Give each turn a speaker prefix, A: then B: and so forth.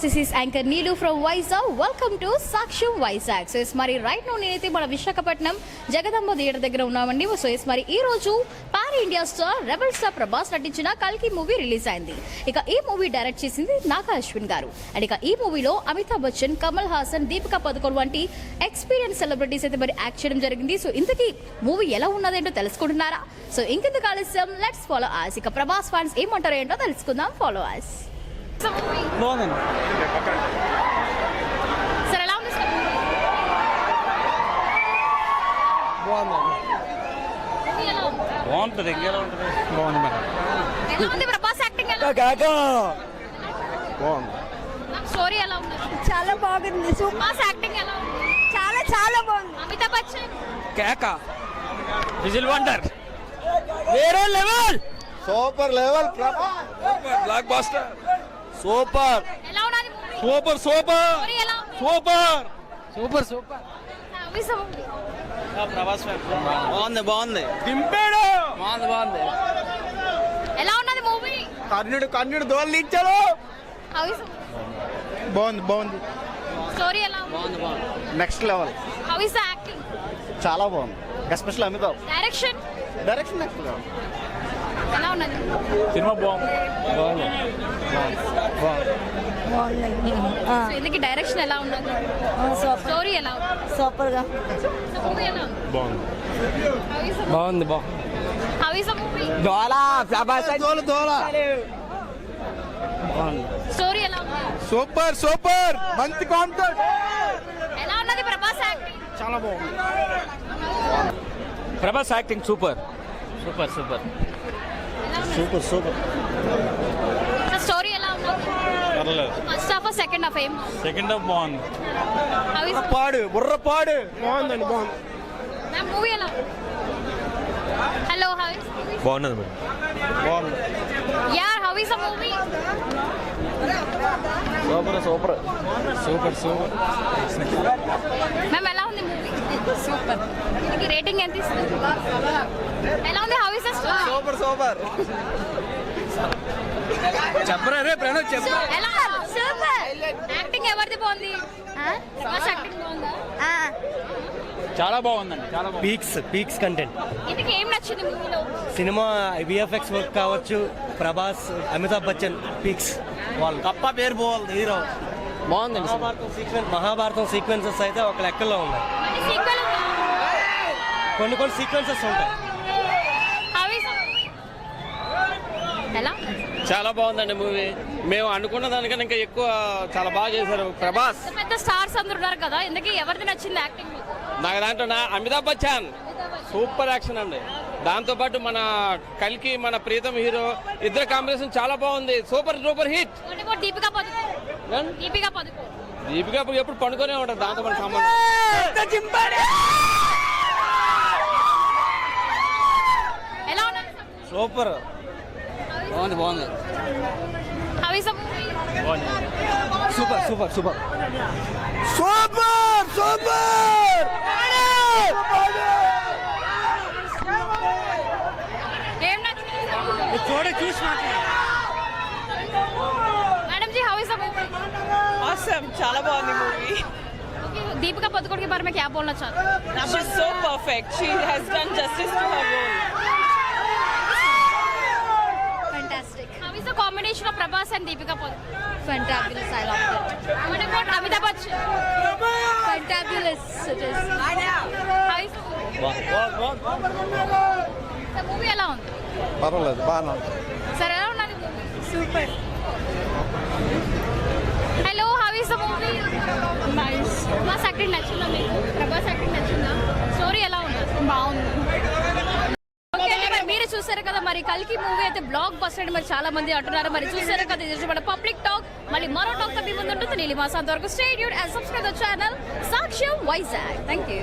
A: this is anchor Neelu from Vizag. Welcome to Saksham Vizag. So మరి right now నేనైతే మన Visakhapatnam Jagadamba theatre దగ్గర ఉన్నామండి. సో మరి ఈ రోజు pan India star rebel star Prabhas నటించిన కల్కి మూవీ రిలీజ్ అయింది. ఇక ఈ మూవీ డైరెక్ట్ చేసింది నాగా అశ్విన్ గారు. అండ్ ఇక ఈ మూవీలో అమితాబ్ బచ్చన్, కమల్ హాసన్, దీపికా పదుకొన్ వంటి ఎక్స్పీరియన్స్ సెలబ్రిటీస్ అయితే మరి యాక్ట్ చేయడం జరిగింది. సో ఇంతకీ మూవీ ఎలా ఉన్నదేంటో తెలుసుకుంటున్నారా? సో ఇంకెందుకు ఆలస్యం, లెట్స్ ఫాలో us. ఇక ప్రభాస్ ఫ్యాన్స్ ఏమంటారో ఏంటో తెలుసుకుందాం. Follow us.
B: బాగుందండి.
A: సార్ ఎలా ఉంది సార్?
B: బాగుంటుంది. ఇంకెలా ఉంటుంది? బాగుంది మేడం.
A: ఎలా ఉంది ప్రభాస్ యాక్టింగ్? ఎలా
B: బాగుంది.
A: స్టోరీ ఎలా ఉంది?
C: చాలా బాగుంది.
A: ప్రభాస్ యాక్టింగ్ ఎలా ఉంది?
C: చాలా చాలా బాగుంది.
A: అమితాబ్ బచ్చన్
B: కేక విజిల్ వండర్ వేరే level
D: super level
B: blockbuster
D: super
A: ఎలా ఉన్నది మూవీ?
B: సూపర్ సూపర్
A: స్టోరీ ఎలా ఉంది?
B: సూపర్ సూపర్ సూపర్ ప్రభాస్ బాగుంది బాగుంది దింపాడు బాగుంది
A: ఎలా ఉన్నది మూవీ?
D: కన్నుడు దోళ్ళు ఇచ్చాడు. బాగుంది బాగుంది.
A: స్టోరీ ఎలా ఉంది?
B: బాగుంది
D: next level.
A: How is the acting?
D: చాలా బాగుంది. Special Amitabh
A: direction
D: direction next level.
A: ఎలా ఉన్నది?
B: సినిమా బాగుంది
A: సో ఇందుకు డైరెక్షన్ ఎలా ఉన్నది? స్టోరీ ఎలా ఉంది?
C: సూపర్ గా
A: మూవీ ఎలా ఉంది?
B: బాగుంది
A: how is the movie? Story ఎలా ఉంది?
D: సూపర్ మంచి కాంటెంట్.
A: ఎలా ఉన్నది ప్రభాస్ యాక్టింగ్?
D: చాలా బాగుంది.
B: ప్రభాస్ యాక్టింగ్ సూపర్
A: ఎలా ఉన్నది?
D: సూపర్
A: స్టోరీ ఎలా ఉన్నది?
B: పర్లేదు
A: ఫస్ట్ హాఫ్ సెకండ్ హాఫ్ ఏం?
B: సెకండ్ హాఫ్ బాగుంది
A: హౌ ఇస్
D: బుర్ర పాడు బాగుందండి. బాగుంది.
A: మ్యామ్ మూవీ ఎలా ఉంది? హలో హౌ ఇస్
B: బాగున్నది మేడం
D: బాగుంది.
A: యార్ how is the movie?
D: Super
A: ma'am ఎలా ఉంది మూవీ? సూపర్. దీనికి రేటింగ్ ఎంత ఇస్తుంది? ఎలా ఉంది? How is the story?
D: Super చెప్పరా రే ప్రణవ్ చెప్పు.
A: ఎలా ఉంది? సూపర్. యాక్టింగ్ ఎవరిది బాగుంది? ప్రభాస్ యాక్టింగ్ బాగుందా?
B: చాలా బాగుందండి చాలా బాగుంది
E: పీక్స్ కంటెంట్.
A: ఇందుకు ఏం నచ్చింది మూవీలో?
E: సినిమా విఎఫ్ఎక్స్ వర్క్ కావచ్చు, ప్రభాస్, అమితాబ్ బచ్చన్ పీక్స్. వాళ్ళు
D: కప్ప పేరు పోవాలి హీరో.
E: బాగుందండి. మహాభారతం సీక్వెన్సెస్ అయితే ఒక లెక్కలో ఉన్నాయి.
A: మళ్ళీ సీక్వెల్ ఉందా?
E: కొన్ని సీక్వెన్సెస్ ఉంటాయి.
A: How is the movie? ఎలా?
F: చాలా బాగుందండి మూవీ. మేము అనుకున్న దానికన్నా ఇంకా ఎక్కువ చాలా బాగా చేశారు ప్రభాస్.
A: పెద్ద స్టార్స్ అందరు ఉన్నారు కదా, ఎందుకు ఎవరిది నచ్చింది యాక్టింగ్ మీకు?
F: నాకు దాంట్లో అమితాబ్ బచ్చన్ సూపర్ యాక్షన్ అండి. దాంతోపాటు మన కల్కి, మన ప్రీతం హీరో ఇద్దరు కాంబినేషన్ చాలా బాగుంది. Super hit.
A: దీపికా పదుకొన్.
F: దీపికా ఎప్పుడు పండుకొనే ఉంటారు. దాంతో మన సంబంధం
A: ఎలా ఉన్నారు?
D: సూపర్
F: బాగుంది
A: how is the movie?
D: Super
A: ఏం నచ్చింది? Madam ji how is the movie?
G: Awesome, chala bagundi movie.
A: Deepika Padukone के बारे में क्या बोलना चाहते हैं?
G: She's so perfect. She has done justice to her role.
A: Fantastic. How is the combination of Prabhas and Deepika Padukone?
C: fantabulous. I loved it.
A: What about Amitabh Bachchan?
C: Fantabulous it is.
A: How is the movie? ఎలా ఉంది?
D: పర్వాలేదు బాగా.
A: సరే ఎలా ఉన్నది movie?
C: Super.
A: Hello how is the movie? Nice. Prabhas acting నచ్చిందా మీకు? Prabhas acting నచ్చిందా? స్టోరీ ఎలా ఉంది? బాగుంది. ఓకే అండి, మరి మీరు చూసారు కదా, మరి కల్కి మూవీ అయితే బ్లాక్ బస్టర్ అని మరి చాలా మంది అంటున్నారు. మరి చూసారు కదా, ఇది మన పబ్లిక్ టాక్. మళ్ళీ మరో టాక్ తో మీ ముందు ఉంటుంది. నీలిమా. అంతవరకు stay tuned and subscribe the channel సాక్ష్యం వైజాగ్. Thank you.